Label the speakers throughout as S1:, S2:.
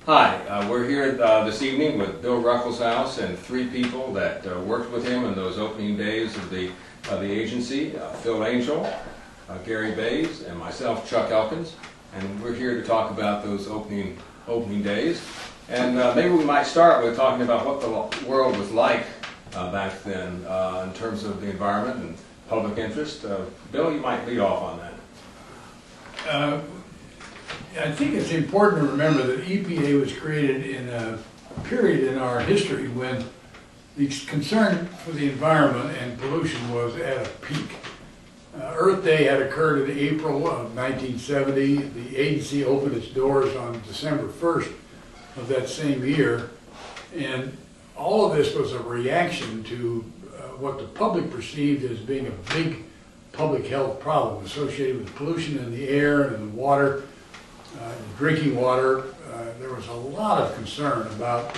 S1: Hi, we're here this evening with Bill Ruckelshaus and three people that worked with him in those opening days of the agency, Phil Angell, Gary Baise, and myself, Chuck Elkins. And we're here to talk about those opening days. And maybe we might start with talking about what the world was like back then in terms of the environment and public interest. Bill, you might lead off on that.
S2: I think it's important to remember that EPA was created in a period in our history when the concern for the environment and pollution was at a peak. Earth Day had occurred in April of 1970. The agency opened its doors on December 1st of that same year, and all of this was a reaction to what the public perceived as being a big public health problem associated with pollution in the air and the water. Drinking water, there was a lot of concern about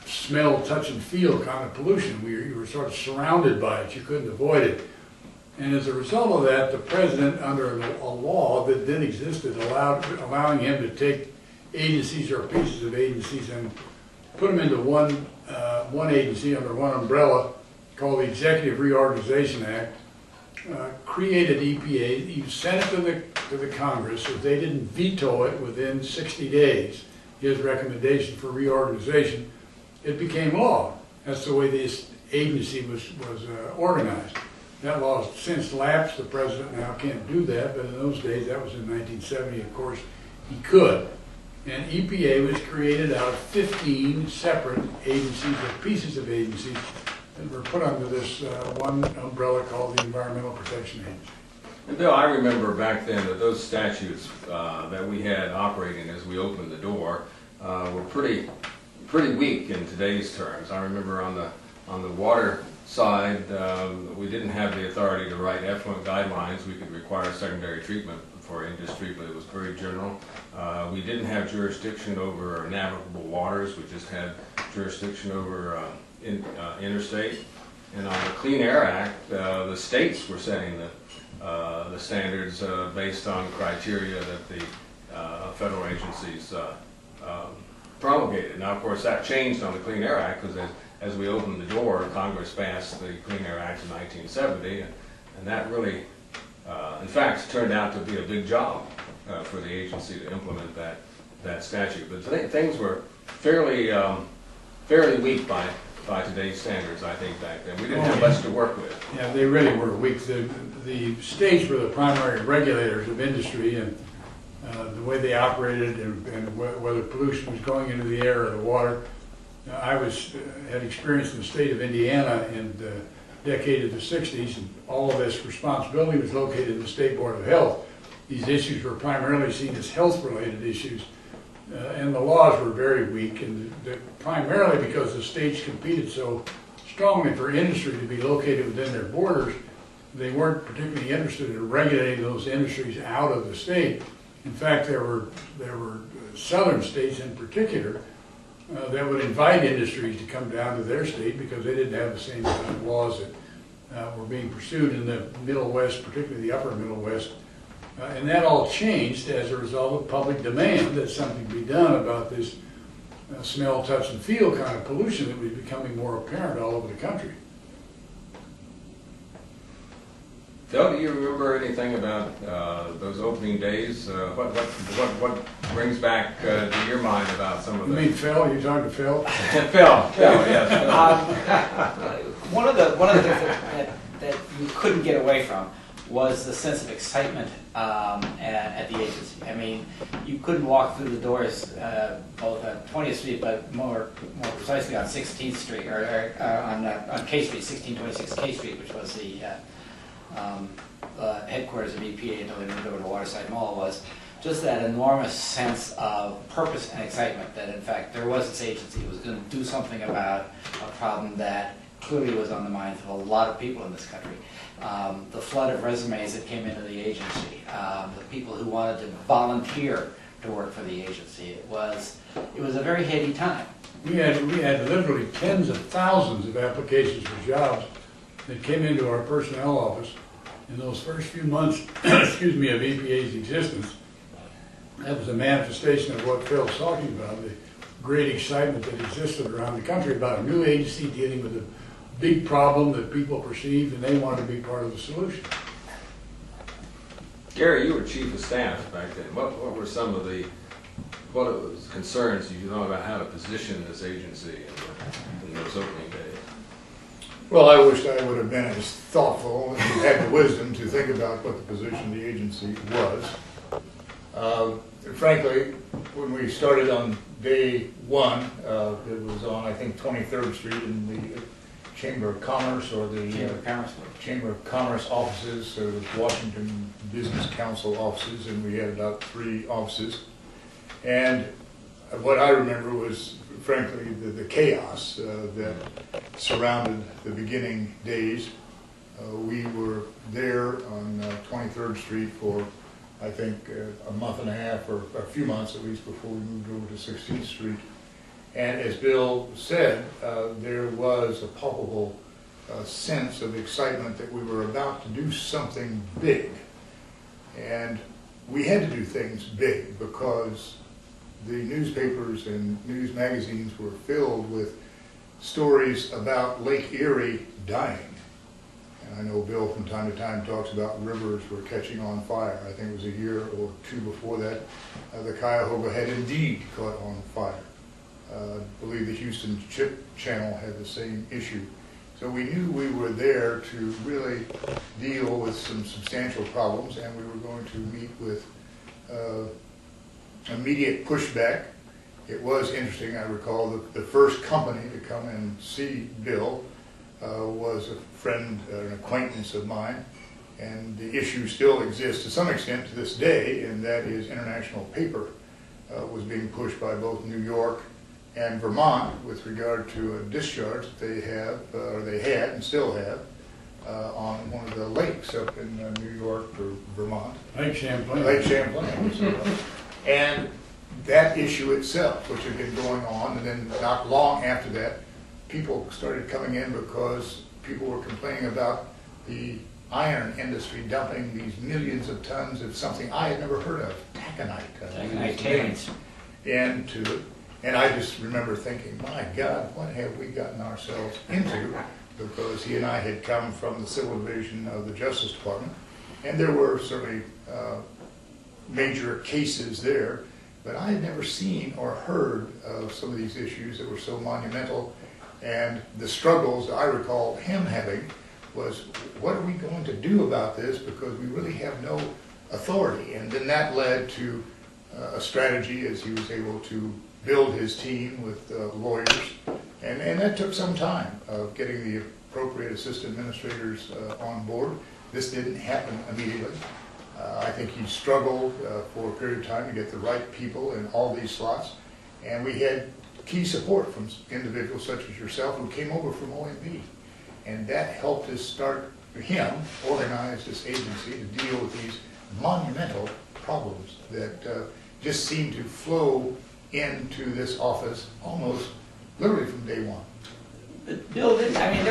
S2: smell, touch, and feel kind of pollution. You were sort of surrounded by it. You couldn't avoid it. And as a result of that, the president, under a law that then existed, allowing him to take agencies or pieces of agencies and put them into one agency under one umbrella called the Executive Reorganization Act, created EPA. He sent it to the Congress. If they didn't veto it within 60 days, his recommendation for reorganization, it became law. That's the way this agency was organized. That law has since lapsed. The president now can't do that, but in those days, that was in 1970, of course, he could. And EPA was created out of 15 separate agencies or pieces of agencies that were put under this one umbrella called the Environmental Protection Agency.
S1: And Bill, I remember back then that those statutes that we had operating as we opened the door were pretty weak in today's terms. I remember on the water side, we didn't have the authority to write effluent guidelines. We could require secondary treatment for industry, but it was very general. We didn't have jurisdiction over navigable waters. We just had jurisdiction over interstate. And on the Clean Air Act, the states were setting the standards based on criteria that the federal agencies promulgated. Now, of course, that changed on the Clean Air Act because as we opened the door, Congress passed the Clean Air Act in 1970, and that really, in fact, turned out to be a big job for the agency to implement that statute. But things were fairly weak by today's standards, I think, back then. We didn't have much to work with.
S2: Yeah, they really were weak. The states were the primary regulators of industry, and the way they operated and whether pollution was going into the air or the water. I had experience in the state of Indiana in the decade of the 60s, and all of this responsibility was located in the State Board of Health. These issues were primarily seen as health-related issues. And the laws were very weak, and primarily because the states competed so strongly for industry to be located within their borders, they weren't particularly interested in regulating those industries out of the state. In fact, there were southern states in particular that would invite industries to come down to their state because they didn't have the same kind of laws that were being pursued in the Middle West, particularly the upper Middle West. And that all changed as a result of public demand that something be done about this smell, touch, and feel kind of pollution that was becoming more apparent all over the country.
S1: Phil, do you remember anything about those opening days? What brings back to your mind about some of the...
S2: You mean Phil? Are you talking to Phil?
S1: Phil, yes.
S3: One of the things that you couldn't get away from was the sense of excitement at the agency. I mean, you couldn't walk through the doors both on 20th Street, but more precisely on 16th Street, or on K Street, 1626 K Street, which was the headquarters of EPA until they moved over to Waterside Mall. Was just that enormous sense of purpose and excitement that, in fact, there was this agency. It was going to do something about a problem that clearly was on the minds of a lot of people in this country. The flood of resumes that came into the agency, the people who wanted to volunteer to work for the agency. It was a very heady time.
S2: We had literally tens of thousands of applications for jobs that came into our personnel office in those first few months, excuse me, of EPA's existence. That was a manifestation of what Phil's talking about, the great excitement that existed around the country about a new agency dealing with a big problem that people perceived, and they wanted to be part of the solution.
S1: Gary, you were chief of staff back then. What were some of the concerns you thought about how to position this agency in those opening days?
S4: Well, I wished I would have been as thoughtful and had the wisdom to think about what the position of the agency was. Frankly, when we started on day one, it was on, I think, 23rd Street in the Chamber of Commerce, or the Chamber of Commerce offices, so the Washington Business Council offices, and we had about 3 offices. And what I remember was, frankly, the chaos that surrounded the beginning days. We were there on 23rd Street for, I think, a month and a half, or a few months at least, before we moved over to 16th Street. And as Bill said, there was a palpable sense of excitement that we were about to do something big. And we had to do things big because the newspapers and news magazines were filled with stories about Lake Erie dying. And I know Bill from time to time talks about rivers were catching on fire. I think it was a year or 2 before that, the Cuyahoga had indeed caught on fire. I believe the Houston Chip Channel had the same issue. So we knew we were there to really deal with some substantial problems, and we were going to meet with immediate pushback. It was interesting, I recall, the first company to come and see Bill was a friend, an acquaintance of mine, and the issue still exists to some extent to this day, and that is international paper was being pushed by both New York and Vermont with regard to a discharge that they have, or they had and still have, on one of the lakes up in New York or Vermont.
S2: Lake Champlain.
S4: Lake Champlain. And that issue itself, which had been going on, and then not long after that, people started coming in because people were complaining about the iron industry dumping these millions of tons of something I had never heard of, taconite.
S3: Taconite.
S4: Into it. And I just remember thinking, my God, what have we gotten ourselves into? Because he and I had come from the Civil Division of the Justice Department, and there were certainly major cases there, but I had never seen or heard of some of these issues that were so monumental. And the struggles I recall him having was, what are we going to do about this? Because we really have no authority. And then that led to a strategy as he was able to build his team with lawyers. And that took some time of getting the appropriate assistant administrators on board. This didn't happen immediately. I think he struggled for a period of time to get the right people in all these slots. And we had key support from individuals such as yourself who came over from OMB. And that helped us start, him, organize this agency to deal with these monumental problems that just seemed to flow into this office almost literally from day one.
S3: But Bill, I mean,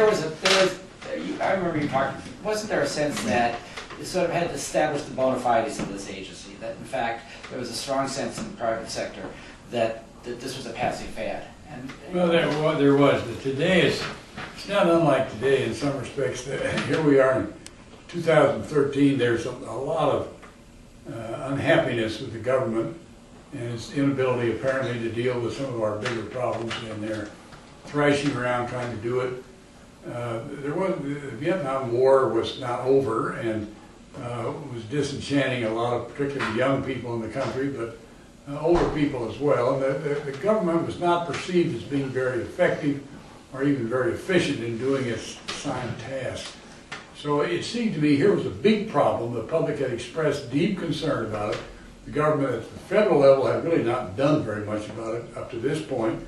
S3: I remember you talking, wasn't there a sense that you sort of had to establish the bona fides of this agency, that in fact there was a strong sense in the private sector that this was a passing fad?
S2: Well, there was. But today it's not unlike today in some respects. Here we are in 2013. There's a lot of unhappiness with the government and its inability apparently to deal with some of our bigger problems, and they're thrashing around trying to do it. The Vietnam War was not over, and was disenchanting a lot of particularly young people in the country, but older people as well. And the government was not perceived as being very effective or even very efficient in doing its assigned task. So it seemed to me here was a big problem. The public had expressed deep concern about it. The government at the federal level had really not done very much about it up to this point.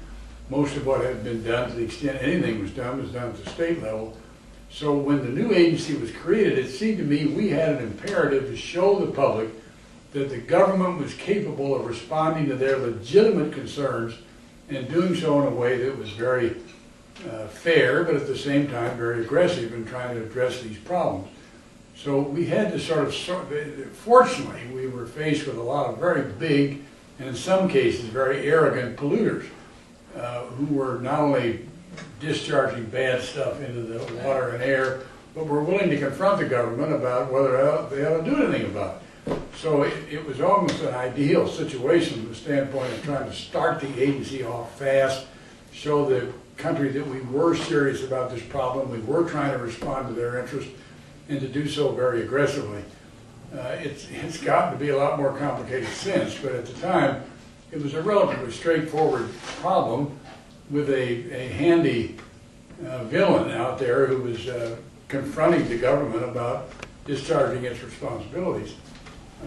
S2: Most of what had been done, to the extent anything was done at the state level. So when the new agency was created, it seemed to me we had an imperative to show the public that the government was capable of responding to their legitimate concerns and doing so in a way that was very fair, but at the same time very aggressive in trying to address these problems. So we had to fortunately, we were faced with a lot of very big, and in some cases, very arrogant polluters, who were not only discharging bad stuff into the water and air, but were willing to confront the government about whether they ought to do anything about it. So it was almost an ideal situation from the standpoint of trying to start the agency off fast, show the country that we were serious about this problem, we were trying to respond to their interest, and to do so very aggressively. It's gotten to be a lot more complicated since, but at the time, it was a relatively straightforward problem with a handy villain out there who was confronting the government about discharging its responsibilities.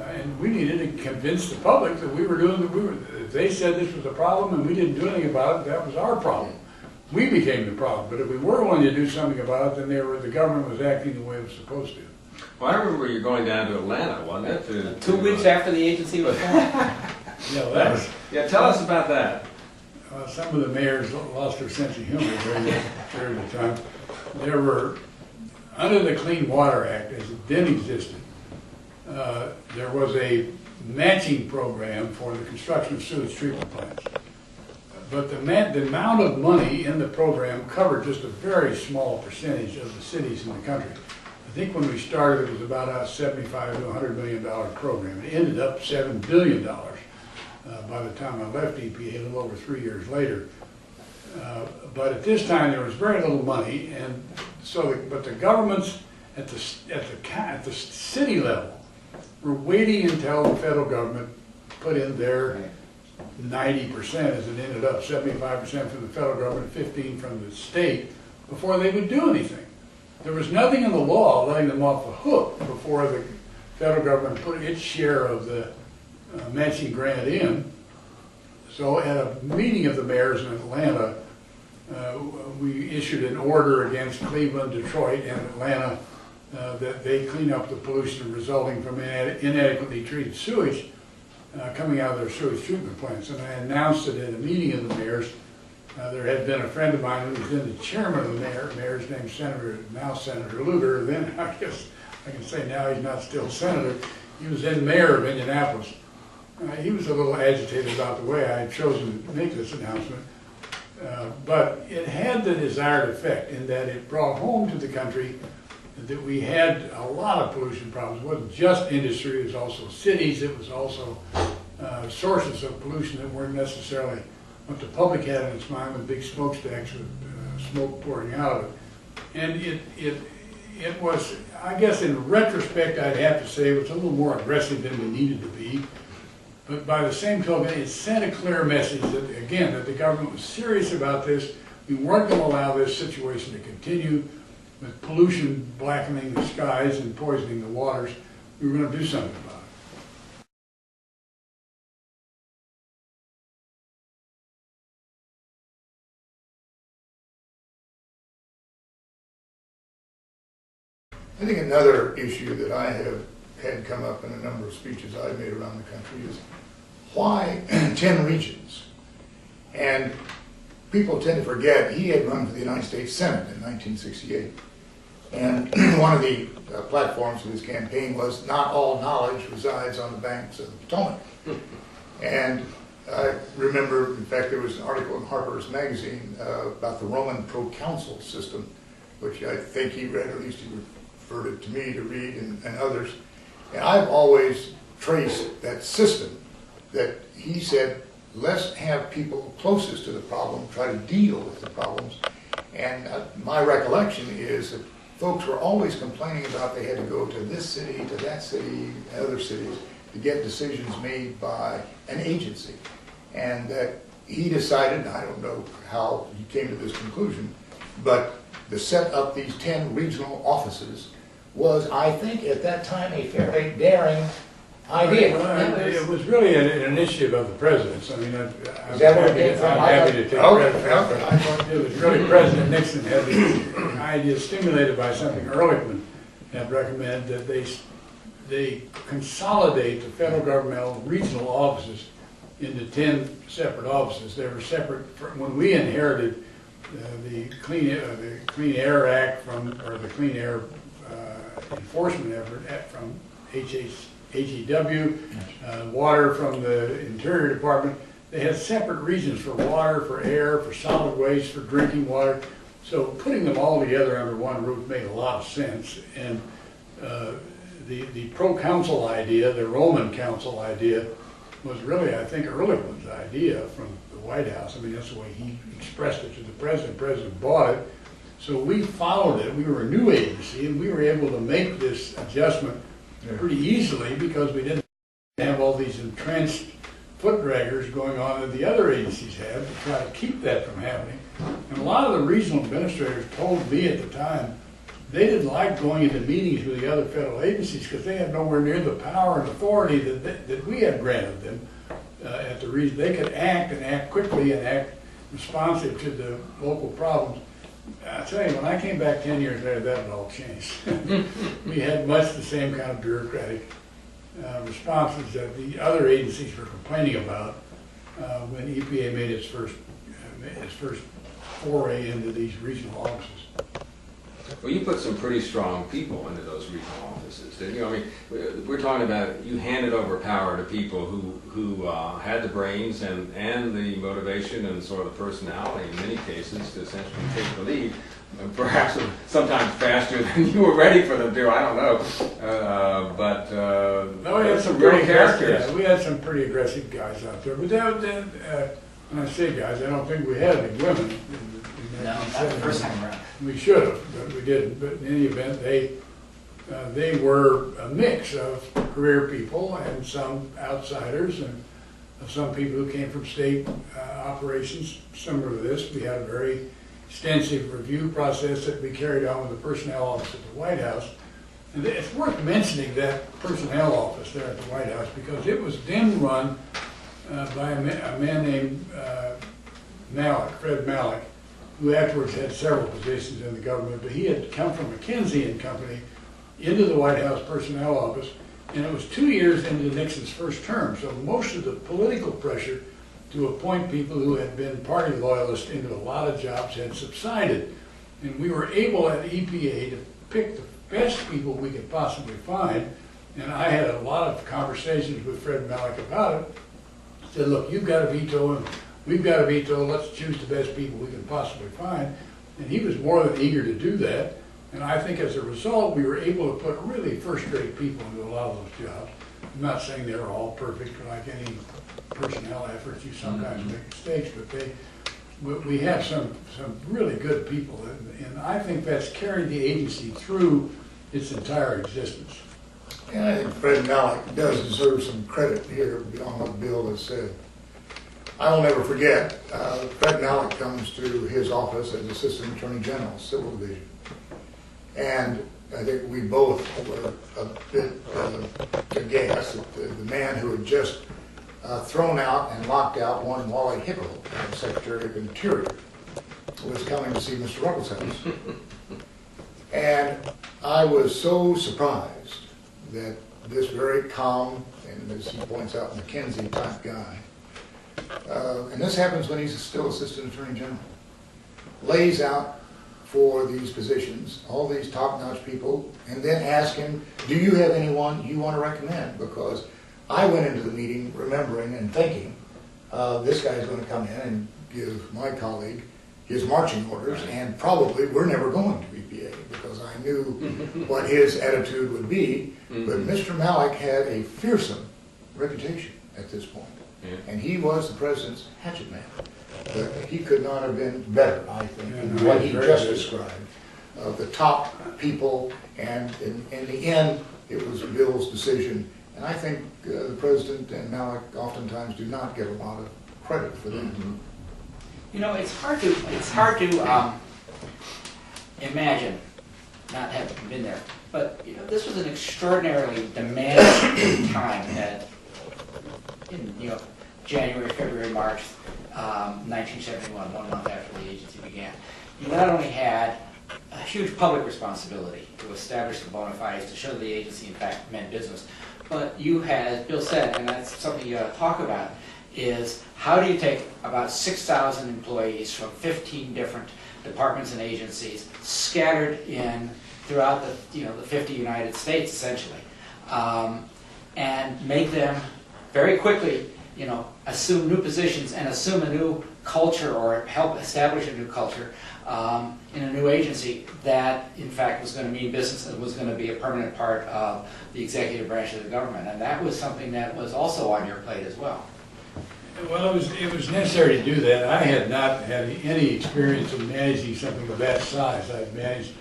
S2: And we needed to convince the public that we were doing, if they said this was a problem and we didn't do anything about it, that was our problem. We became the problem. But if we were willing to do something about it, then the government was acting the way it was supposed to.
S1: Well, I remember you going down to Atlanta, wasn't it?
S3: 2 weeks after the agency was formed.
S1: Yeah, tell us about that.
S2: Some of the mayors lost their sense of humor during that period of time. There were, under the Clean Water Act, as it then existed, there was a matching program for the construction of sewage treatment plants. But the amount of money in the program covered just a very small percentage of the cities in the country. I think when we started, it was about a $75 to $100 million program. It ended up $7 billion by the time I left EPA, a little over 3 years later. But at this time, there was very little money, and so but the governments at the city level were waiting until the federal government put in their 90%, as it ended up, 75% from the federal government, 15% from the state, before they would do anything. There was nothing in the law letting them off the hook before the federal government put its share of the matching grant in. So at a meeting of the mayors in Atlanta, we issued an order against Cleveland, Detroit, and Atlanta that they clean up the pollution resulting from inadequately treated sewage coming out of their sewage treatment plants. And I announced it at a meeting of the mayors. There had been a friend of mine who was then the chairman of the mayor's named now Senator Lugar. Then I guess I can say now he's not still senator. He was then mayor of Indianapolis. He was a little agitated about the way I had chosen to make this announcement. But it had the desired effect in that it brought home to the country that we had a lot of pollution problems. It wasn't just industry, it was also cities, it was also sources of pollution that weren't necessarily what the public had in its mind with big smokestacks with smoke pouring out of it. And it was, I guess in retrospect, I'd have to say it was a little more aggressive than we needed to be. But by the same token, it sent a clear message that, again, that the government was serious about this. We weren't going to allow this situation to continue with pollution blackening the skies and poisoning the waters. We were going to do something about it.
S4: I think another issue that I have had come up in a number of speeches I've made around the country is why 10 regions? And people tend to forget he had run for the United States Senate in 1968. And one of the platforms of his campaign was not all knowledge resides on the banks of the Potomac. And I remember, in fact, there was an article in Harper's Magazine about the Roman proconsul system, which I think he read, or at least he referred it to me to read and others. And I've always traced that system that he said, let's have people closest to the problem try to deal with the problems. And my recollection is that folks were always complaining about they had to go to this city, to that city, other cities to get decisions made by an agency. And that he decided, and I don't know how he came to this conclusion, but to set up these 10 regional offices was, I think, at that time, a fairly daring idea.
S2: Well, it was really an initiative of the president's. I mean, I'm happy to take credit for it. It was really President Nixon had the idea stimulated by something Ehrlichman had recommended, that they consolidate the federal governmental regional offices into 10 separate offices. They were separate when we inherited the Clean Air Act or the Clean Air enforcement effort from HEW, water from the Interior Department. They had separate regions for water, for air, for solid waste, for drinking water. So putting them all together under one roof made a lot of sense. And the pro-council idea, the Roman council idea, was really, I think, Ehrlichman's idea from the White House. I mean, that's the way he expressed it to the president. The president bought it. So we followed it. We were a new agency, and we were able to make this adjustment pretty easily because we didn't have all these entrenched foot draggers going on that the other agencies had to try to keep that from happening. And a lot of the regional administrators told me at the time they didn't like going into meetings with the other federal agencies because they had nowhere near the power and authority that we had granted them at the region. They could act and act quickly and act responsive to the local problems. I tell you, when I came back 10 years later, that had all changed. We had much the same kind of bureaucratic responses that the other agencies were complaining about when EPA made its first foray into these regional offices.
S1: Well, you put some pretty strong people into those regional offices, didn't you? I mean, we're talking about you handed over power to people who had the brains and the motivation and sort of the personality in many cases to essentially take the lead, perhaps sometimes faster than you were ready for them to. I don't know, but
S2: no, we had some
S1: real
S2: characters. Yeah, we had some pretty aggressive guys out there. But when I say guys, I don't think we had any women.
S3: No, not the first time around.
S2: We should have, but we didn't. But in any event, they were a mix of career people and some outsiders and some people who came from state operations similar to this. We had a very extensive review process that we carried on with the personnel office at the White House. And it's worth mentioning that personnel office there at the White House because it was then run by a man named Fred Malik, who afterwards had several positions in the government, but he had come from McKinsey and Company into the White House Personnel Office, and it was 2 years into Nixon's first term, so most of the political pressure to appoint people who had been party loyalists into a lot of jobs had subsided, and we were able at EPA to pick the best people we could possibly find, and I had a lot of conversations with Fred Malik about it. I said, look, you've got a veto, and we've got a veto, let's choose the best people we can possibly find. And he was more than eager to do that. And I think as a result, we were able to put really first-rate people into a lot of those jobs. I'm not saying they're all perfect, like any personnel efforts, you sometimes make mistakes, but we have some really good people. And I think that's carried the agency through its entire existence.
S4: And I think Fred Malik does deserve some credit here beyond what Bill has said. I will never forget, Fred Malik comes to his office as Assistant Attorney General, Civil Division. And I think we both were a bit aghast at the man who had just thrown out and locked out one Wally Hickel, Secretary of Interior, was coming to see Mr. Ruckelshaus. And I was so surprised that this very calm, and as he points out, McKinsey type guy, and this happens when he's still Assistant Attorney General, lays out for these positions all these top-notch people, and then ask him, do you have anyone you want to recommend? Because I went into the meeting remembering and thinking, this guy's going to come in and give my colleague his marching orders, and probably we're never going to EPA, because I knew what his attitude would be. But Mr. Malik had a fearsome reputation at this point. And he was the president's hatchet man. But he could not have been better, I think, than what he just described. The top people, and in the end, it was Bill's decision. And I think the president and Malik oftentimes do not get a lot of credit for that.
S3: You know, it's hard to imagine, not having been there, but you know, this was an extraordinarily demanding time in January, February, March 1971, 1 month after the agency began. You not only had a huge public responsibility to establish the bona fides, to show the agency in fact meant business, but you had, as Bill said, and that's something you ought to talk about, is how do you take about 6,000 employees from 15 different departments and agencies scattered throughout the 50 United States essentially, and make them very quickly, you know, assume new positions and assume a new culture or help establish a new culture in a new agency that, in fact, was going to mean business and was going to be a permanent part of the executive branch of the government. And that was something that was also on your plate as well.
S2: Well, it was necessary to do that. I had not had any experience in managing something of that size. I'd managed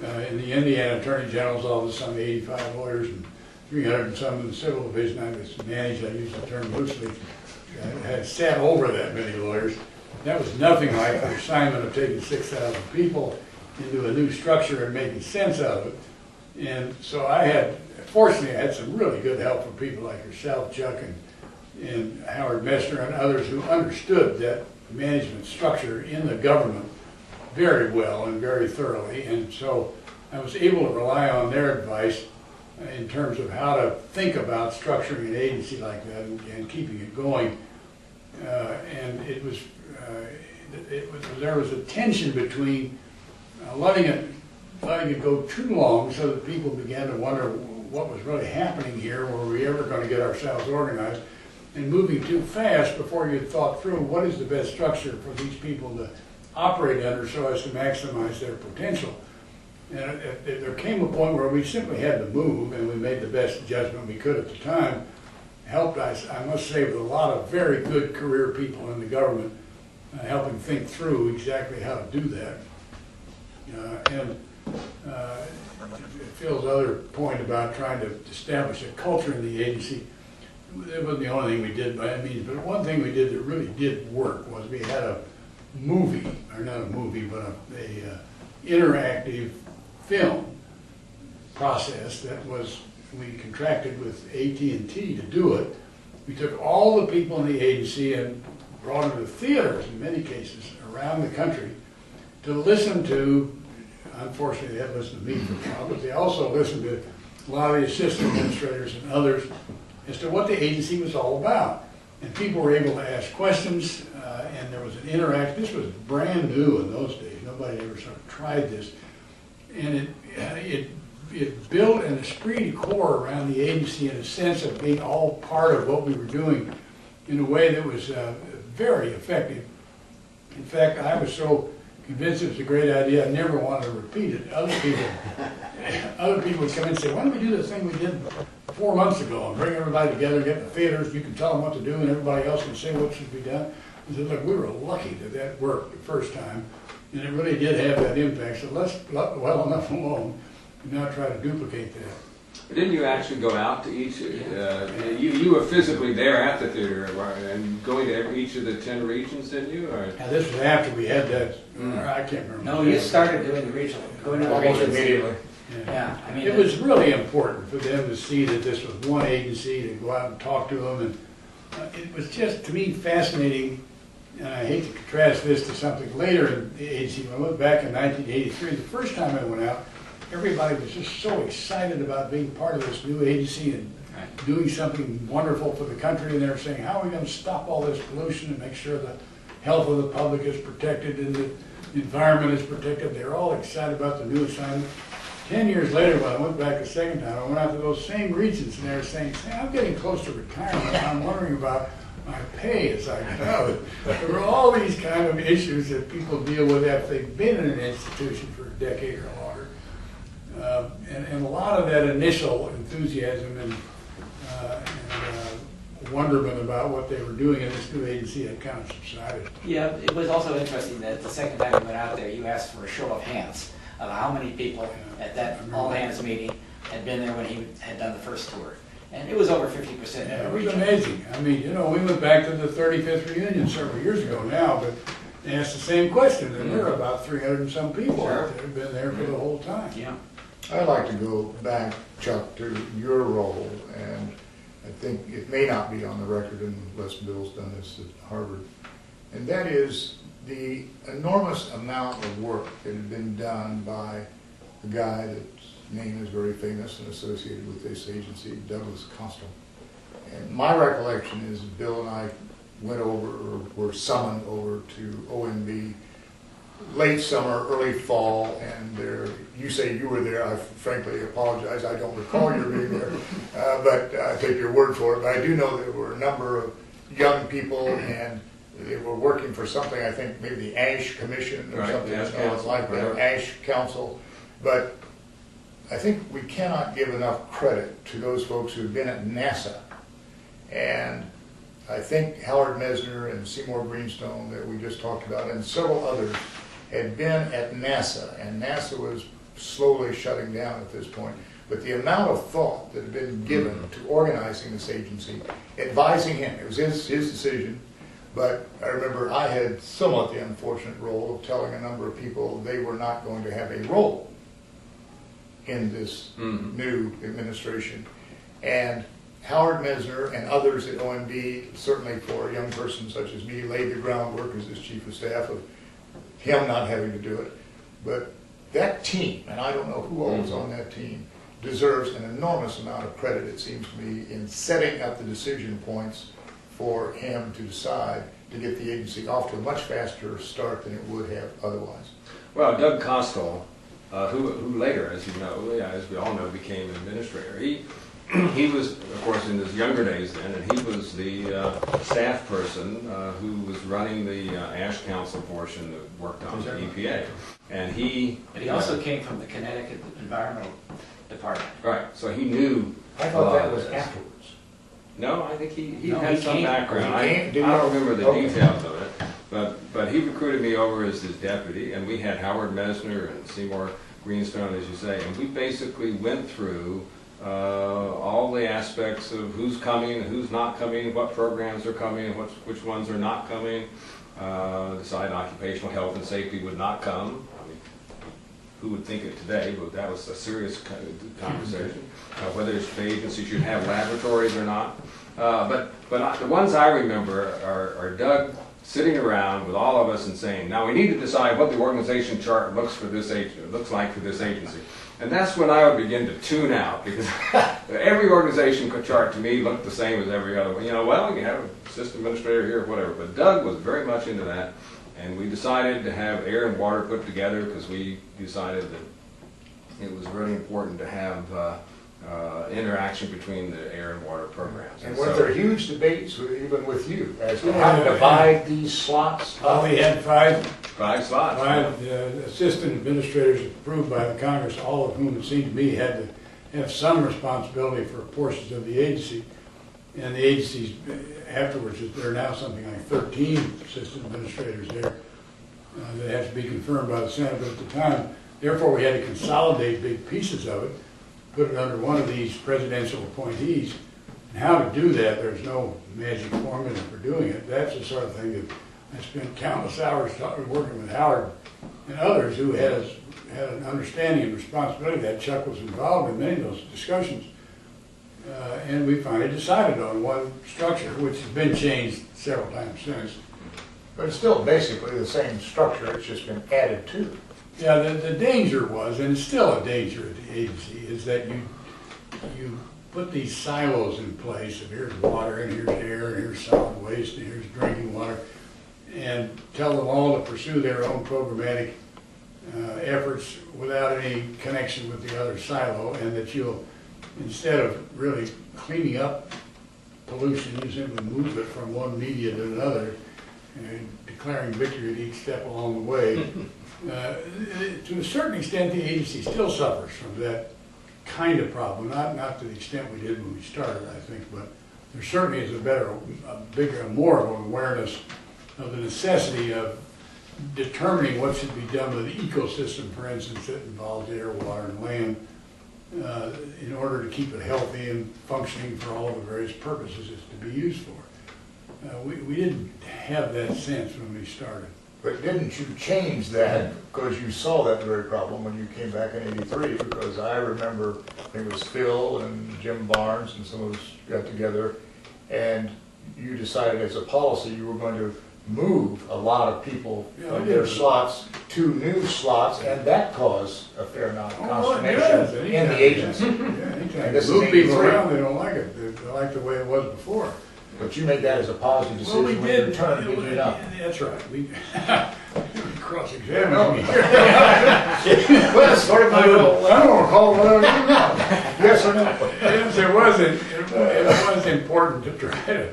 S2: in the Indiana Attorney General's office some 85 lawyers and 300 and some in the civil division. I was managed, I use the term loosely. I had sat over that many lawyers. That was nothing like the assignment of taking 6,000 people into a new structure and making sense out of it. And so fortunately, I had some really good help from people like yourself, Chuck, and Howard Messner and others who understood that management structure in the government very well and very thoroughly. And so I was able to rely on their advice in terms of how to think about structuring an agency like that and keeping it going. And there was a tension between letting it go too long so that people began to wonder what was really happening here, were we ever going to get ourselves organized, and moving too fast before you had thought through what is the best structure for these people to operate under so as to maximize their potential. And there came a point where we simply had to move, and we made the best judgment we could at the time. Helped, I must say, with a lot of very good career people in the government, helping think through exactly how to do that. Phil's other point about trying to establish a culture in the agency, it wasn't the only thing we did by any means, but one thing we did that really did work was we had a movie, or not a movie, but a interactive film process that was, we contracted with AT&T to do it. We took all the people in the agency and brought them to theaters, in many cases, around the country to listen to, unfortunately they had listened to me for a while, but they also listened to a lot of the assistant administrators and others as to what the agency was all about. And people were able to ask questions, and there was an interaction. This was brand new in those days. Nobody ever sort of tried this. And it built an esprit de corps around the agency in a sense of being all part of what we were doing in a way that was very effective. In fact, I was so convinced it was a great idea, I never wanted to repeat it. Other people would come in and say, why don't we do the thing we did 4 months ago and bring everybody together, get in the theaters, you can tell them what to do and everybody else can say what should be done. I said, look, we were lucky that worked the first time, and it really did have that impact, so let's let well enough alone and now try to duplicate that.
S1: Didn't you actually go out to each, you were physically there at the theater and going to each of the 10 regions, didn't you? Or?
S2: Now this was after we had that, I can't remember.
S3: No, you started doing the regional, going to the
S4: Almost
S3: regions.
S4: immediately.
S3: Yeah, I mean,
S2: it was really important for them to see that this was one agency, to go out and talk to them, and it was just, to me, fascinating. And I hate to contrast this to something later in the agency. When I went back in 1983, the first time I went out, everybody was just so excited about being part of this new agency and doing something wonderful for the country. And they were saying, how are we going to stop all this pollution and make sure the health of the public is protected and the environment is protected? They were all excited about the new assignment. 10 years later, when I went back a second time, I went out to those same regions, and they were saying, I'm getting close to retirement, and I'm wondering about my pay as I go. There were all these kind of issues that people deal with after they've been in an institution for a decade or longer. And a lot of that initial enthusiasm and wonderment about what they were doing in this new agency had kind of subsided.
S3: yeah, it was also interesting that the second time you went out there, you asked for a show of hands of how many people at that all-hands meeting had been there when he had done the first tour. And it was over 50%.
S2: Yeah, it was amazing. I mean, you know, we went back to the 35th reunion several years ago now, but they asked the same question, and there were about 300 and some people out there who've been there for the whole time.
S3: Yeah.
S4: I'd like to go back, Chuck, to your role, and I think it may not be on the record unless Bill's done this at Harvard, and that is the enormous amount of work that had been done by the guy that's name is very famous and associated with this agency, Douglas Costello. And my recollection is Bill and I went over, or were summoned over to OMB late summer, early fall, and you say you were there. I frankly apologize. I don't recall you being there, but I take your word for it. But I do know there were a number of young people, and they were working for something, I think maybe the Ash Commission or something like that, Ash Council. But I think we cannot give enough credit to those folks who've been at NASA. And I think Howard Mesner and Seymour Greenstone that we just talked about, and several others, had been at NASA, and NASA was slowly shutting down at this point. But the amount of thought that had been given to organizing this agency, advising him, it was his decision, but I remember I had somewhat the unfortunate role of telling a number of people they were not going to have a role in this new administration. And Howard Mesner and others at OMB, certainly for a young person such as me, laid the groundwork as his chief of staff of him not having to do it. But that team, and I don't know who all was on that team, deserves an enormous amount of credit, it seems to me, in setting up the decision points for him to decide to get the agency off to a much faster start than it would have otherwise.
S1: Well, Doug Costall, who later, as you know, as we all know, became an administrator. He was, of course, in his younger days then, and he was the staff person who was running the Ash Council portion that worked on the EPA. And he
S3: also came from the Connecticut Environmental Department.
S1: Right, so he knew.
S4: I thought that was afterwards.
S1: No, I think he had some background.
S4: I
S1: don't remember the details of it, but he recruited me over as his deputy, and we had Howard Mesner and Seymour Greenstone, as you say, and we basically went through all the aspects of who's coming, who's not coming, what programs are coming, and which ones are not coming. Decide occupational health and safety would not come. I mean, who would think it today? But that was a serious conversation. Whether the agency should have laboratories or not. But the ones I remember are Doug sitting around with all of us and saying, now we need to decide what the organization chart looks like for this agency. And that's when I would begin to tune out, because every organization chart to me looked the same as every other one. You know, well, you have a system administrator here or whatever. But Doug was very much into that, and we decided to have air and water put together because we decided that it was really important to have interaction between the air and water programs.
S4: And were there huge debates, even with you, as to how to divide these slots?
S2: We had five
S1: slots.
S2: Five assistant administrators approved by the Congress, all of whom it seemed to me had to have some responsibility for portions of the agency. And the agencies afterwards, there are now something like 13 assistant administrators there that has to be confirmed by the Senate. But at the time, therefore, we had to consolidate big pieces of it, put it under one of these presidential appointees. And how to do that, there's no magic formula for doing it. That's the sort of thing that I spent countless hours working with Howard and others who had an understanding and responsibility that Chuck was involved in many of those discussions. And we finally decided on one structure, which has been changed several times since.
S4: But it's still basically the same structure, it's just been added to.
S2: Yeah, the danger was, and it's still a danger at the agency, is that you put these silos in place of here's water, and here's air, and here's solid waste, and here's drinking water, and tell them all to pursue their own programmatic efforts without any connection with the other silo, and that you'll, instead of really cleaning up pollution, you simply move it from one media to another, and declaring victory at each step along the way. To a certain extent, the agency still suffers from that kind of problem, not to the extent we did when we started, I think, but there certainly is more of an awareness of the necessity of determining what should be done with the ecosystem, for instance, that involves air, water, and land, in order to keep it healthy and functioning for all of the various purposes it's to be used for. We didn't have that sense when we started.
S4: But didn't you change that because you saw that very problem when you came back in '83? Because I remember it was Phil and Jim Barnes and some of us got together, and you decided as a policy you were going to move a lot of people from their slots to new slots, and that caused a fair amount of consternation in the agency.
S2: And this move people around, they don't like it. They like the way it was before.
S4: But you made that as a positive decision when you returned, did you not?
S2: That's right. We cross-examine me.
S4: Well, sort of my role.
S2: I don't want to call it whatever you want.
S4: Yes or no?
S2: Yes, it was important to try to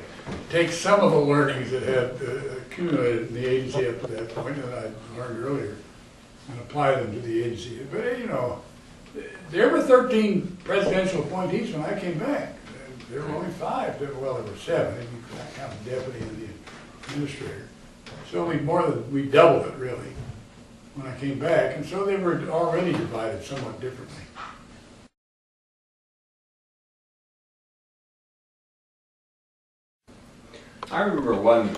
S2: take some of the learnings that had accumulated in the agency up to that point that I learned earlier and apply them to the agency. But, you know, there were 13 presidential appointees when I came back. There were only 5. Well, there were 7, if you count the deputy and the administrator. So we doubled it, really, when I came back. And so they were already divided somewhat differently.
S1: I remember one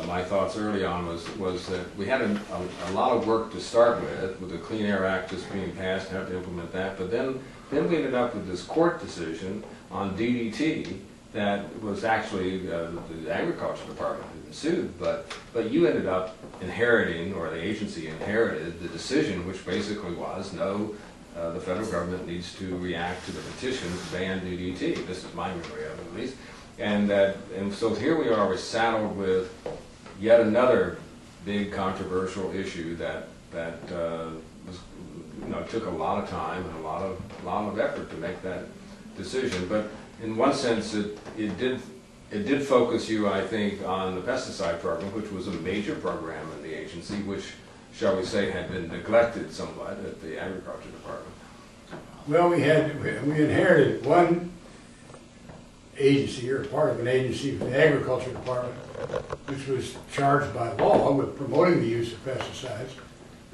S1: my thoughts early on was that we had a lot of work to start with the Clean Air Act just being passed, had to implement that, but then we ended up with this court decision on DDT that was actually the Agriculture Department had been sued, but you ended up inheriting, or the agency inherited, the decision, which basically was no, the federal government needs to react to the petition to ban DDT. This is my memory of it, at least. And so here we are, we're saddled with yet another big controversial issue that was, you know, took a lot of time and a lot of effort to make that decision. But in one sense, it did focus you, I think, on the pesticide program, which was a major program in the agency, which, shall we say, had been neglected somewhat at the Agriculture Department.
S2: Well, we inherited one agency, or part of an agency from the Agriculture Department, which was charged by law with promoting the use of pesticides.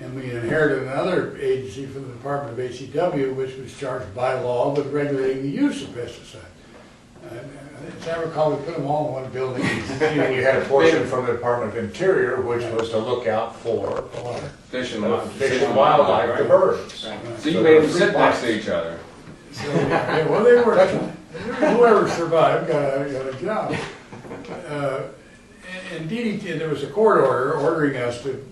S2: And we inherited another agency from the Department of HCW, which was charged by law with regulating the use of pesticides. As I recall, we put them all in one building.
S4: And you had a portion from the Department of Interior, which was to look out for
S1: Fish and
S4: wildlife,
S1: right?
S4: the birds.
S2: Right.
S1: So you made them sit next to each other.
S2: So, yeah, well, they were, whoever survived got a job. And DDT, there was a court order ordering us to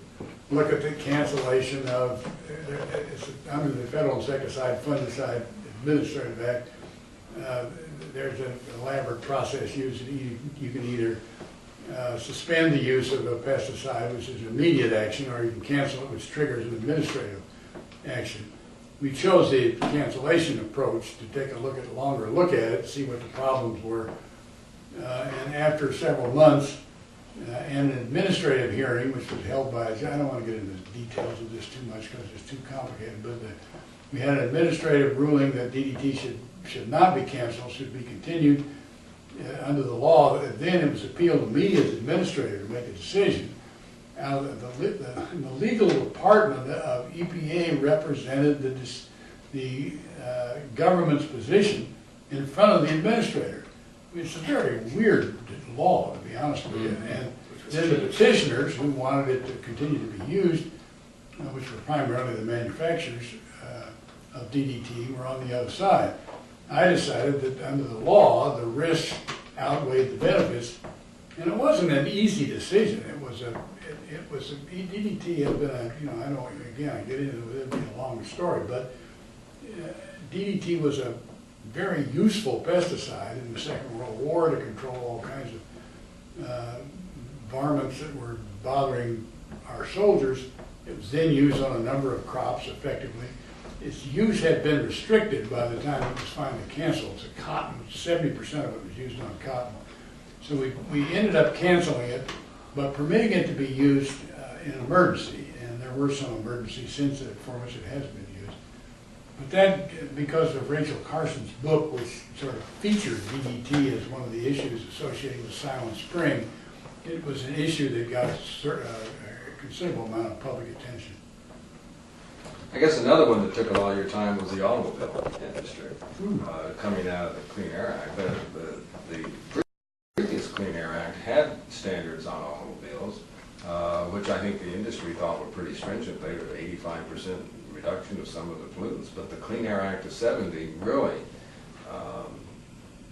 S2: look at the cancellation of, it's under the Federal Insecticide Fungicide Administrative Act. There's an elaborate process used. You can either suspend the use of a pesticide, which is immediate action, or you can cancel it, which triggers an administrative action. We chose the cancellation approach to take a longer look at it, see what the problems were. And after several months, and an administrative hearing, which was held by, I don't want to get into the details of this too much because it's too complicated, but we had an administrative ruling that DDT should not be canceled, should be continued under the law. Then it was appealed to me as administrator to make a decision. The legal department of EPA represented the government's position in front of the administrator. It's a very weird law, to be honest with you. And then the petitioners who wanted it to continue to be used, which were primarily the manufacturers of DDT, were on the other side. I decided that under the law, the risks outweighed the benefits, and it wasn't an easy decision. DDT had been I get into it, it'd be a long story, but DDT was a very useful pesticide in the Second World War to control all kinds of varmints that were bothering our soldiers. It was then used on a number of crops effectively. Its use had been restricted by the time it was finally canceled to cotton. 70% of it was used on cotton. So we ended up canceling it, but permitting it to be used in emergency. And there were some emergencies since that for which it has been used. But that, because of Rachel Carson's book, which sort of featured DDT as one of the issues associated with Silent Spring, it was an issue that got a considerable amount of public attention.
S1: I guess another one that took a lot of your time was the automobile industry, coming out of the Clean Air Act. The previous Clean Air Act had standards on automobiles, which I think the industry thought were pretty stringent. They were 85% reduction of some of the pollutants, but the Clean Air Act of '70 really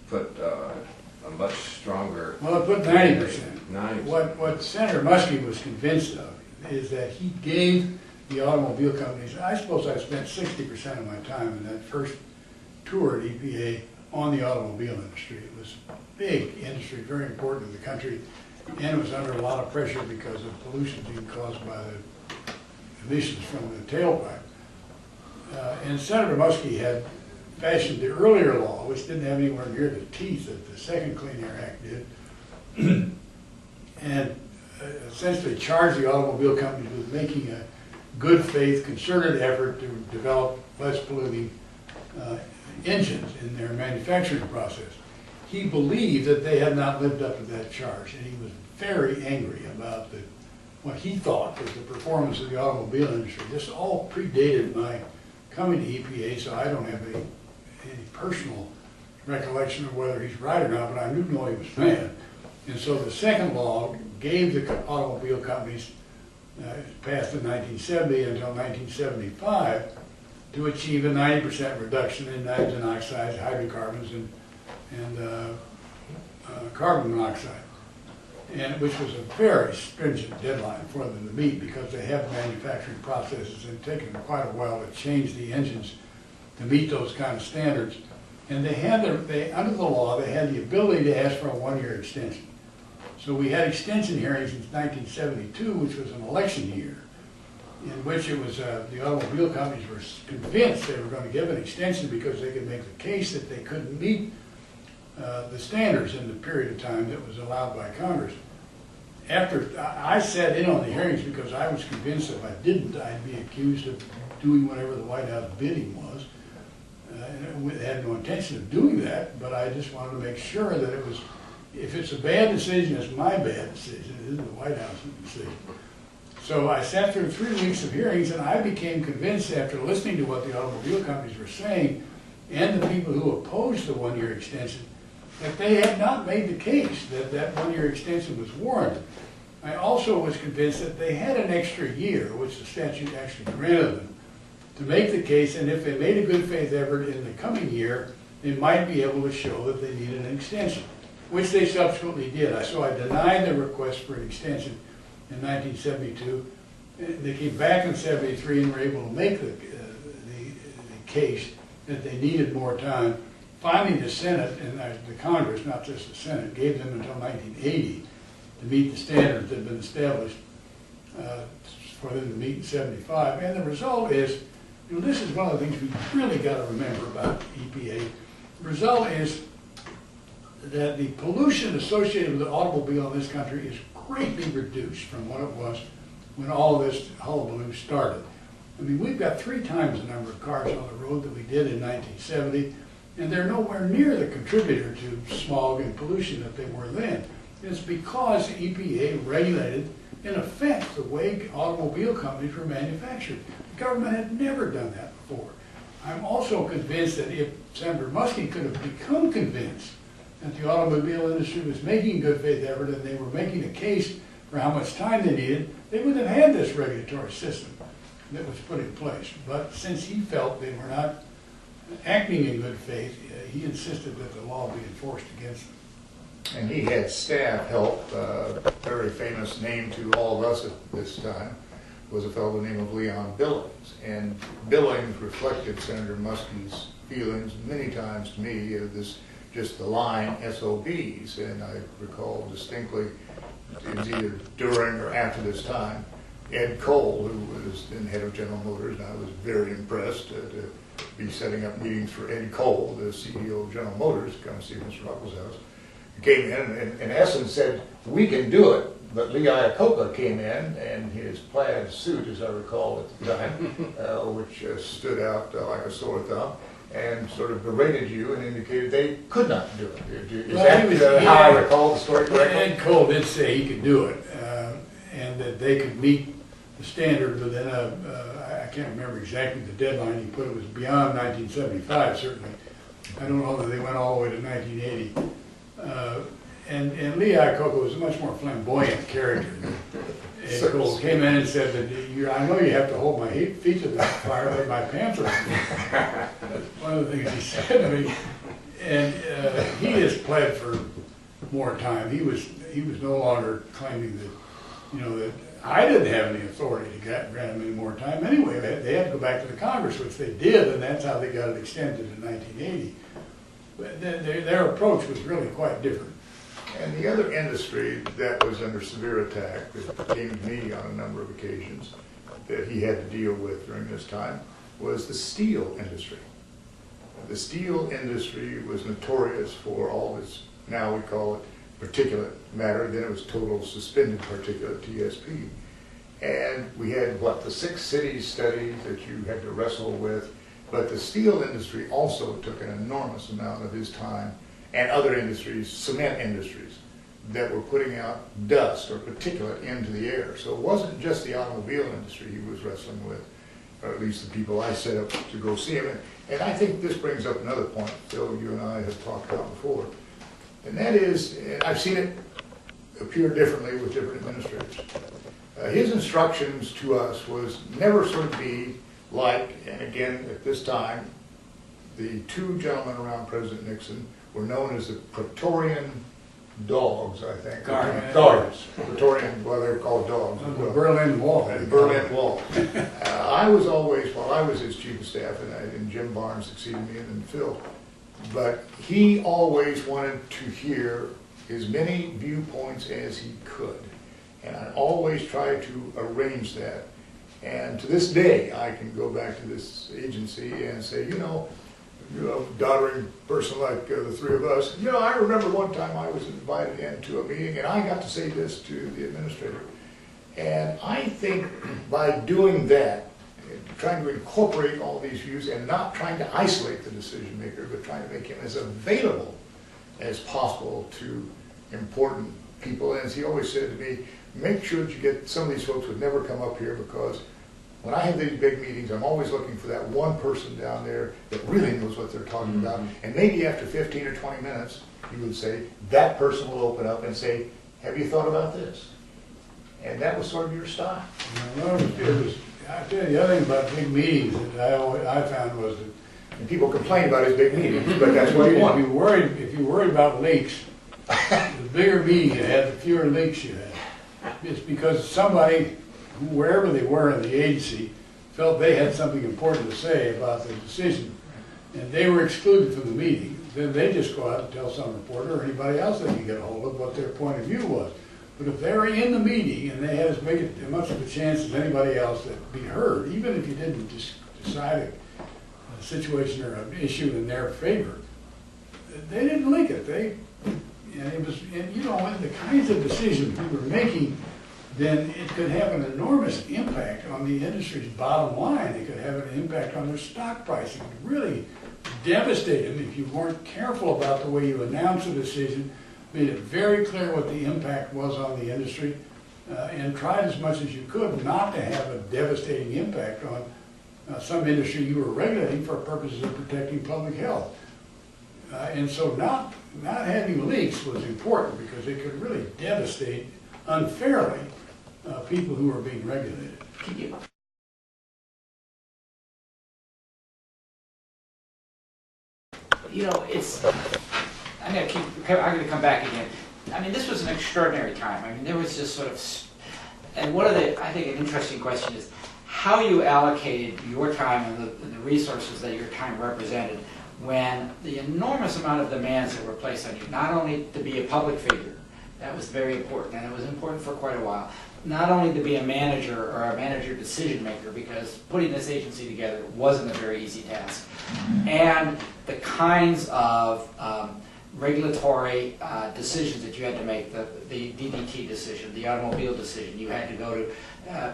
S1: put a much stronger...
S2: Well, it put 90%.
S1: 90%.
S2: What Senator Muskie was convinced of is that he gave the automobile companies, I suppose I spent 60% of my time in that first tour at EPA on the automobile industry. It was a big industry, very important to the country, and it was under a lot of pressure because of pollution being caused by the emissions from the tailpipe. And Senator Muskie had fashioned the earlier law, which didn't have anywhere near the teeth that the second Clean Air Act did, and essentially charged the automobile companies with making a good faith, concerted effort to develop less polluting engines in their manufacturing process. He believed that they had not lived up to that charge, and he was very angry about what he thought was the performance of the automobile industry. This all predated my coming to EPA, so I don't have any personal recollection of whether he's right or not, but I do know he was mad. And so the second law gave the automobile companies, passed in 1970 until 1975, to achieve a 90% reduction in nitrogen oxides, hydrocarbons, and carbon monoxide, and which was a very stringent deadline for them to meet because they have manufacturing processes and taken quite a while to change the engines to meet those kind of standards. And they had under the law, they had the ability to ask for a one-year extension. So we had extension hearings in 1972, which was an election year, in which it was the automobile companies were convinced they were going to give an extension because they could make the case that they couldn't meet the standards in the period of time that was allowed by Congress. After I sat in on the hearings because I was convinced if I didn't, I'd be accused of doing whatever the White House bidding was. And I had no intention of doing that, but I just wanted to make sure that it was, if it's a bad decision, it's my bad decision. It isn't the White House's decision. So I sat through 3 weeks of hearings, and I became convinced after listening to what the automobile companies were saying and the people who opposed the one-year extension that they had not made the case that that one-year extension was warranted. I also was convinced that they had an extra year, which the statute actually granted them, to make the case, and if they made a good faith effort in the coming year, they might be able to show that they needed an extension, which they subsequently did. So I denied the request for an extension in 1972. They came back in 73 and were able to make the case that they needed more time. Finally, the Senate and the Congress, not just the Senate, gave them until 1980 to meet the standards that had been established for them to meet in 75. And the result is, this is one of the things we've really got to remember about EPA. The result is that the pollution associated with the automobile in this country is greatly reduced from what it was when all of this hullabaloo started. I mean, we've got 3 times the number of cars on the road that we did in 1970, and they're nowhere near the contributor to smog and pollution that they were then. It's because EPA regulated, in effect, the way automobile companies were manufactured. The government had never done that before. I'm also convinced that if Senator Muskie could have become convinced that the automobile industry was making good faith effort and they were making a case for how much time they needed, they would have had this regulatory system that was put in place. But since he felt they were not acting in good faith, he insisted that the law be enforced against them.
S4: And he had staff help. A very famous name to all of us at this time was a fellow by the name of Leon Billings. And Billings reflected Senator Muskie's feelings many times to me, just the line SOBs. And I recall distinctly, it was either during or after this time, Ed Cole, who was then head of General Motors, and I was very impressed to be setting up meetings for Ed Cole, the CEO of General Motors, to come see Mr. Ruckelshaus. Came in and in essence said, we can do it. But Lee Iacocca came in, and his plaid suit, as I recall at the time, which stood out like a sore thumb, and sort of berated you and indicated they could not do it. Is that how I recall the story correctly?
S2: Ed Cole did say he could do it, and that they could meet the standard within I can't remember exactly the deadline he put. It was beyond 1975, certainly. I don't know that they went all the way to 1980. And Lee Iacocca was a much more flamboyant character. Ed Cole came in and said that I know you have to hold my feet to the fire, but my pants are. That's one of the things he said to me. And he just pled for more time. He was no longer claiming that, that I didn't have any authority to grant him any more time. Anyway, they had to go back to the Congress, which they did, and that's how they got it extended in 1980. But their approach was really quite different.
S4: And the other industry that was under severe attack, that came to me on a number of occasions, that he had to deal with during this time was the steel industry. The steel industry was notorious for all its, now we call it particulate matter, then it was total suspended particulate, TSP. And we had, what, the 6 cities studies that you had to wrestle with, but the steel industry also took an enormous amount of his time, and other industries, cement industries, that were putting out dust or particulate into the air. So it wasn't just the automobile industry he was wrestling with, or at least the people I set up to go see him. And I think this brings up another point, Phil, you and I have talked about before, and that is, and I've seen it appear differently with different administrators. His instructions to us was never sort of be like, and again, at this time, the 2 gentlemen around President Nixon were known as the Praetorian Dogs, I think. Guards. Praetorian, well, they were called dogs.
S2: The Berlin Wall.
S4: The Berlin Wall. I was always, well, I was his chief of staff, and Jim Barnes succeeded me, and then Phil. But he always wanted to hear as many viewpoints as he could. And I always tried to arrange that. And to this day, I can go back to this agency and say, you know, doddering person like the 3 of us, you know, I remember one time I was invited into a meeting and I got to say this to the administrator. And I think by doing that, trying to incorporate all these views and not trying to isolate the decision maker, but trying to make him as available as possible to important people. And as he always said to me, make sure that you get, some of these folks would never come up here, because when I have these big meetings, I'm always looking for that one person down there that really knows what they're talking about. And maybe after 15 or 20 minutes, you would say, that person will open up and say, have you thought about this? And that was sort of your style.
S2: Well, I tell you, the other thing about big meetings that I found was that,
S4: and people complain about his big meetings, but that's what he wanted.
S2: If you worried about leaks, the bigger meeting you had, the fewer leaks you had. It's because somebody, wherever they were in the agency, felt they had something important to say about the decision, and they were excluded from the meeting. Then they just go out and tell some reporter or anybody else they can get a hold of what their point of view was. But if they were in the meeting and they had as much of a chance as anybody else to be heard, even if you didn't decide a situation or an issue in their favor, they didn't leak it. And it was, and you know, the kinds of decisions we were making, then it could have an enormous impact on the industry's bottom line. It could have an impact on their stock price. It could really devastate them if you weren't careful about the way you announced a decision, made it very clear what the impact was on the industry, and tried as much as you could not to have a devastating impact on some industry you were regulating for purposes of protecting public health. And so not having leaks was important, because it could really devastate unfairly people who are being regulated.
S3: You know, I'm going to come back again. I mean, this was an extraordinary time. I mean, there was just sort of, and one of the, I think, an interesting question is how you allocated your time and the resources that your time represented when the enormous amount of demands that were placed on you, not only to be a public figure, that was very important, and it was important for quite a while, not only to be a manager or a manager decision maker, because putting this agency together wasn't a very easy task, and the kinds of regulatory decisions that you had to make, the DDT decision, the automobile decision, you had to go to,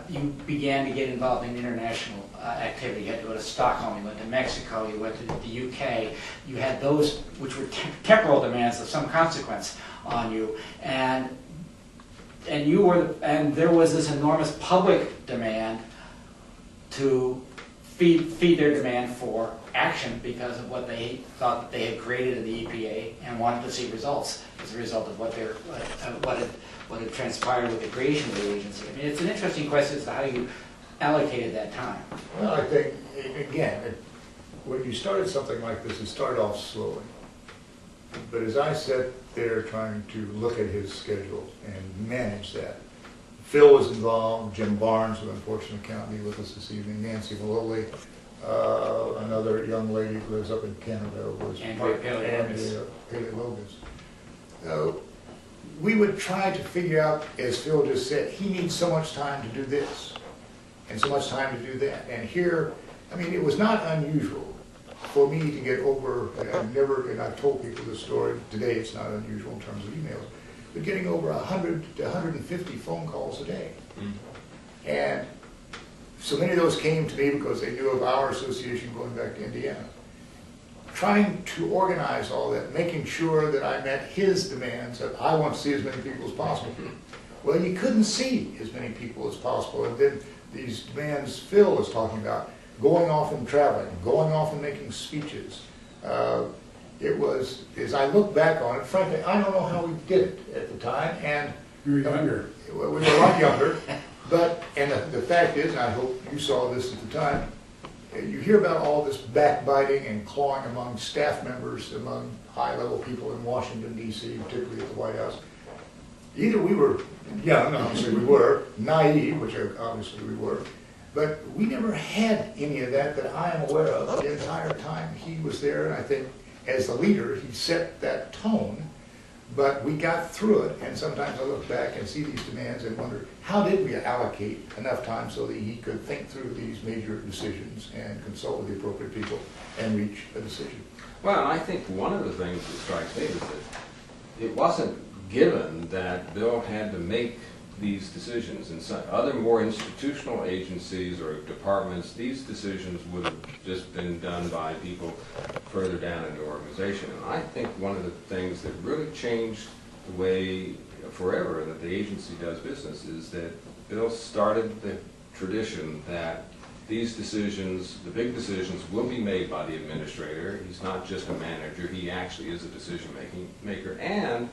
S3: you began to get involved in international activity. You had to go to Stockholm, you went to Mexico, you went to the UK. You had those which were temporal demands of some consequence on you, and there was this enormous public demand to feed their demand for action because of what they thought that they had created in the EPA and wanted to see results as a result of what had transpired with the creation of the agency. I mean, it's an interesting question as to how you allocated that time.
S4: Well, I think, again, when you started something like this, it started off slowly. But as I sat there trying to look at his schedule and manage that, Phil was involved, Jim Barnes, who unfortunately can't be with us this evening, Nancy Maloli, another young lady who lives up in Canada, was Andrea Paleologus. We would try to figure out, as Phil just said, he needs so much time to do this. and so much time to do that. And here, I mean, it was not unusual for me to get over, and I've told people this story, today it's not unusual in terms of emails, but getting over 100 to 150 phone calls a day. And so many of those came to me because they knew of our association going back to Indiana. Trying to organize all that, making sure that I met his demands of, I want to see as many people as possible. Well, you couldn't see as many people as possible, and then these demands Phil was talking about, going off and traveling, going off and making speeches. It was, as I look back on it, frankly, I don't know how we did it at the time, and
S2: You were younger.
S4: we were a lot younger, but, and the fact is, and I hope you saw this at the time, you hear about all this backbiting and clawing among staff members, among high-level people in Washington, D.C., particularly at the White House. Either we were young, obviously we were, naive, which obviously we were, but we never had any of that I am aware of the entire time he was there, and I think as the leader, he set that tone, but we got through it, and sometimes I look back and see these demands and wonder, how did we allocate enough time so that he could think through these major decisions and consult with the appropriate people and reach a decision?
S1: Well, I think one of the things that strikes me is that it wasn't given that Bill had to make these decisions. In some other more institutional agencies or departments, these decisions would have just been done by people further down in the organization. And I think one of the things that really changed the way forever that the agency does business is that Bill started the tradition that these decisions, the big decisions, will be made by the administrator. He's not just a manager, he actually is a decision maker, and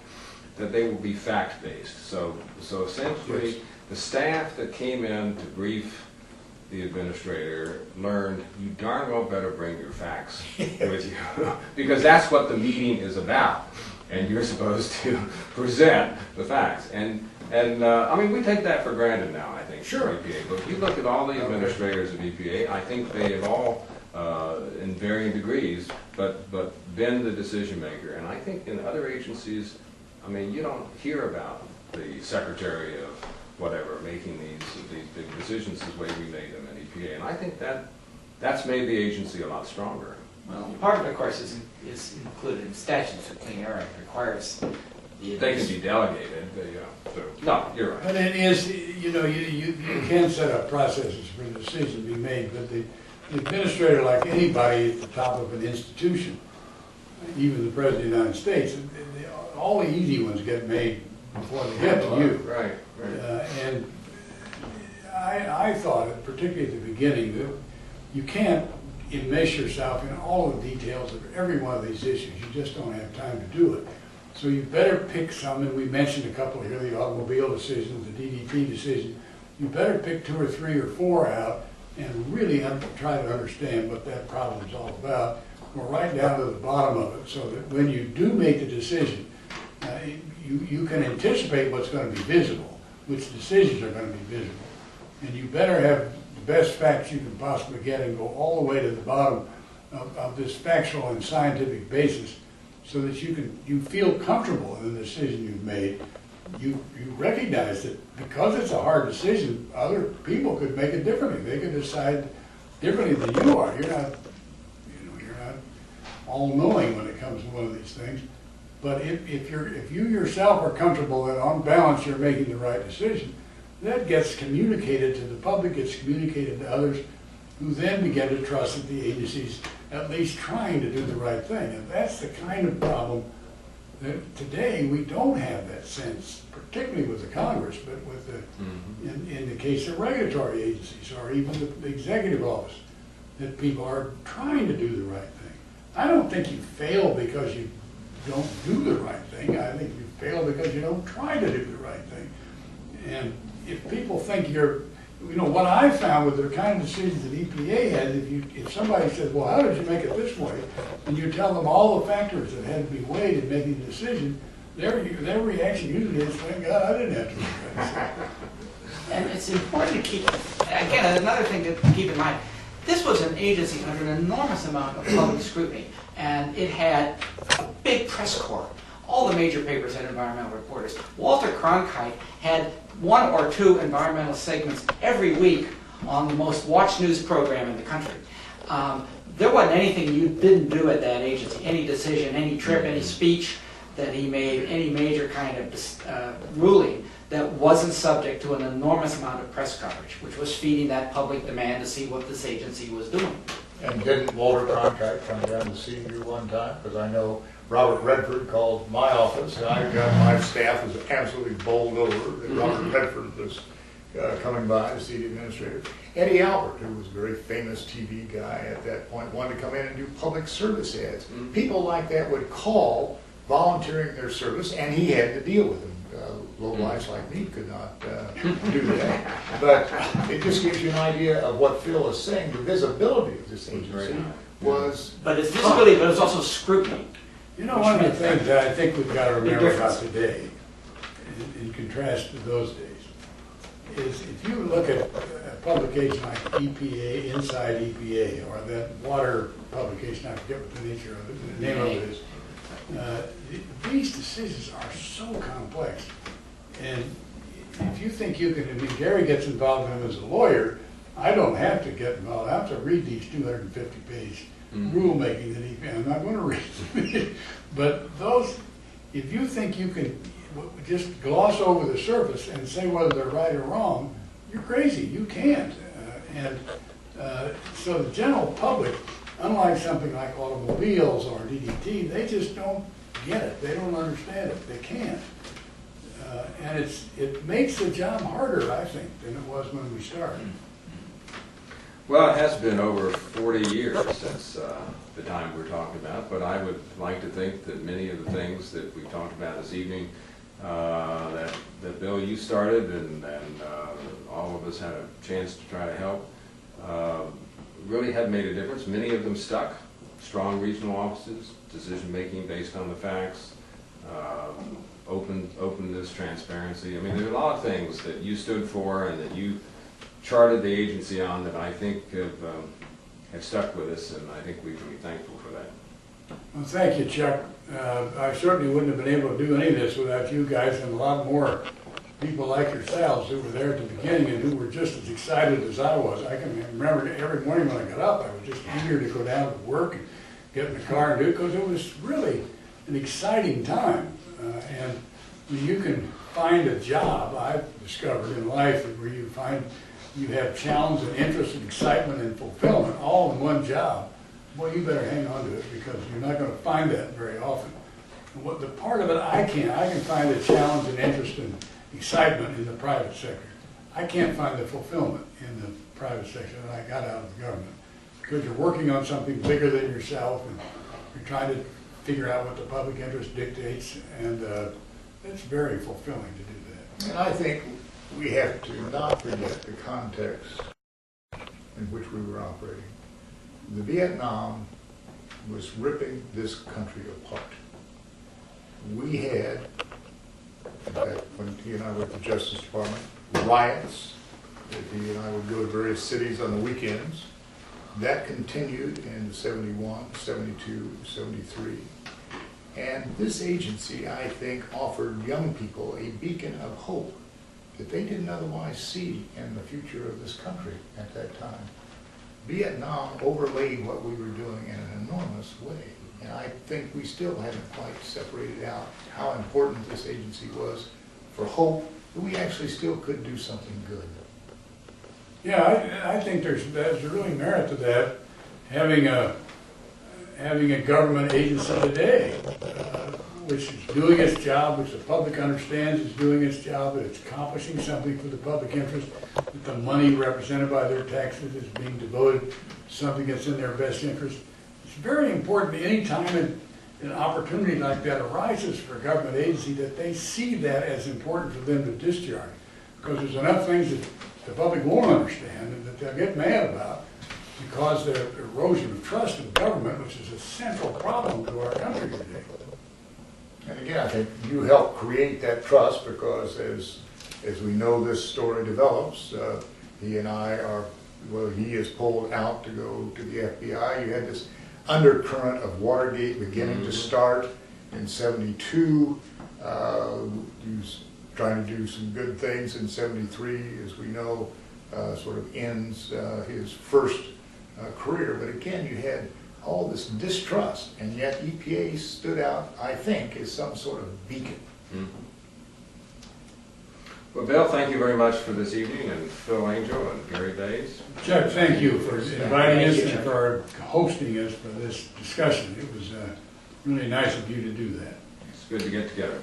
S1: that they will be fact-based. So essentially,
S4: Yes.
S1: the staff that came in to brief the administrator learned, you darn well better bring your facts with you, because that's what the meeting is about, and you're supposed to present the facts. And I mean, we take that for granted now, I think,
S4: Sure.
S1: for EPA. But if you look at all the administrators of EPA, I think they have all, in varying degrees, but been the decision maker. And I think in other agencies, I mean, you don't hear about the secretary of whatever making these big decisions the way we made them in EPA, and I think that's made the agency a lot stronger.
S3: Well, part of it, of course, is included in statutes of Clean Air Act, requires the...
S1: They can be delegated, but, yeah. So, no, you're right.
S2: But it is, you know, you can set up processes for the decision to be made, but the administrator, like anybody at the top of an institution, even the President of the United States, all the easy ones get made before they get to you.
S1: Right.
S2: And I thought, particularly at the beginning, that you can't enmesh yourself in all the details of every one of these issues. You just don't have time to do it. So you better pick some, and we mentioned a couple here, the automobile decisions, the DDT decision. You better pick 2 or 3 or 4 out and really try to understand what that problem's all about. Go right down to the bottom of it, so that when you do make the decision, you can anticipate what's going to be visible, which decisions are going to be visible. And you better have the best facts you can possibly get and go all the way to the bottom of this factual and scientific basis, so that you feel comfortable in the decision you've made. You recognize that because it's a hard decision, other people could make it differently. They could decide differently than you are. You're not all-knowing when it comes to one of these things. But if you yourself are comfortable that on balance you're making the right decision, that gets communicated to the public, gets communicated to others, who then begin to trust that the agency's at least trying to do the right thing. And that's the kind of problem that today we don't have that sense, particularly with the Congress, but with the, in the case of regulatory agencies or even the executive office, that people are trying to do the right thing. I don't think you fail because you don't do the right thing. I think you fail because you don't try to do the right thing. And if people think what I found with the kind of decisions that EPA has, if somebody says, well, how did you make it this way? And you tell them all the factors that had to be weighed in making the decision, their reaction usually is, thank God I didn't have to make that decision.
S3: And it's important to keep, again, another thing to keep in mind, this was an agency under an enormous amount of public scrutiny, and it had a big press corps. All the major papers had environmental reporters. Walter Cronkite had 1 or 2 environmental segments every week on the most watched news program in the country. There wasn't anything you didn't do at that agency, any decision, any trip, any speech that he made, any major kind of ruling that wasn't subject to an enormous amount of press coverage, which was feeding that public demand to see what this agency was doing.
S4: And didn't Walter Cronkite come down to see you one time? Because I know Robert Redford called my office, and I got my staff was absolutely bowled over that Robert Redford was coming by to see the administrator. Eddie Albert, who was a very famous TV guy at that point, wanted to come in and do public service ads. People like that would call volunteering their service, and he had to deal with them. Low lives like me could not do that. But it just gives you an idea of what Phil is saying. The visibility of this agency was...
S3: But it's visibility, but it's also scrutiny.
S2: You know, one of the things that I think we've got to remember about today, in contrast to those days, is if you look at a publication like EPA, Inside EPA, or that water publication, I forget what the nature of it, the name of it is, these decisions are so complex. And if you think you can, I mean, Gary gets involved in them as a lawyer, I don't have to get involved. I have to read these 250-page rulemaking that EPA, I'm not going to read them. But those, if you think you can just gloss over the surface and say whether they're right or wrong, you're crazy. You can't. So the general public, unlike something like automobiles or DDT, they just don't get it. They don't understand it. They can't. And it makes the job harder, I think, than it was when we started.
S1: Well, it has been over 40 years since the time we're talking about, but I would like to think that many of the things that we talked about this evening, that Bill, you started, and all of us had a chance to try to help, really have made a difference. Many of them stuck. Strong regional offices, decision-making based on the facts, openness, transparency. I mean, there are a lot of things that you stood for and that you charted the agency on that I think have stuck with us, and I think we can be thankful for that.
S2: Well, thank you, Chuck. I certainly wouldn't have been able to do any of this without you guys and a lot more people like yourselves who were there at the beginning and who were just as excited as I was. I can remember every morning when I got up, I was just eager to go down to work and get in the car and do it, because it was really an exciting time. And when you can find a job, I've discovered in life, where you have challenge and interest and excitement and fulfillment all in one job, boy, you better hang on to it, because you're not going to find that very often. And what the part of it I can find a challenge and interest and excitement in the private sector. I can't find the fulfillment in the private sector that I got out of the government, because you're working on something bigger than yourself, and you're trying to figure out what the public interest dictates, and it's very fulfilling to do that.
S4: And I think we have to not forget the context in which we were operating. The Vietnam was ripping this country apart. We had, in fact, when he and I were at the Justice Department, riots that he and I would go to various cities on the weekends. That continued in 71, 72, 73. And this agency, I think, offered young people a beacon of hope that they didn't otherwise see in the future of this country at that time. Vietnam overlaid what we were doing in an enormous way. And I think we still haven't quite separated out how important this agency was for hope that we actually still could do something good.
S2: Yeah, I think there's really merit to that, having a government agency today, which is doing its job, which the public understands is doing its job, that it's accomplishing something for the public interest, that the money represented by their taxes is being devoted to something that's in their best interest. It's very important any time an opportunity like that arises for a government agency that they see that as important for them to discharge. Because there's enough things that the public won't understand and that they'll get mad about, because the erosion of trust in government, which is a central problem to our country today.
S4: And again, I think you helped create that trust, because as we know this story develops, he and I are, well, he is pulled out to go to the FBI. You had this undercurrent of Watergate beginning to start in 72. He was trying to do some good things in 73, as we know. sort of ends his first career. But again, you had all this distrust, and yet EPA stood out, I think, as some sort of beacon.
S1: Mm-hmm. Well, Bill, thank you very much for this evening, and Phil Angell and Gary Baise.
S2: Chuck, thank you for inviting us
S3: you,
S2: and
S3: Chuck.
S2: for hosting us for this discussion. It was really nice of you to do that.
S1: It's good to get together.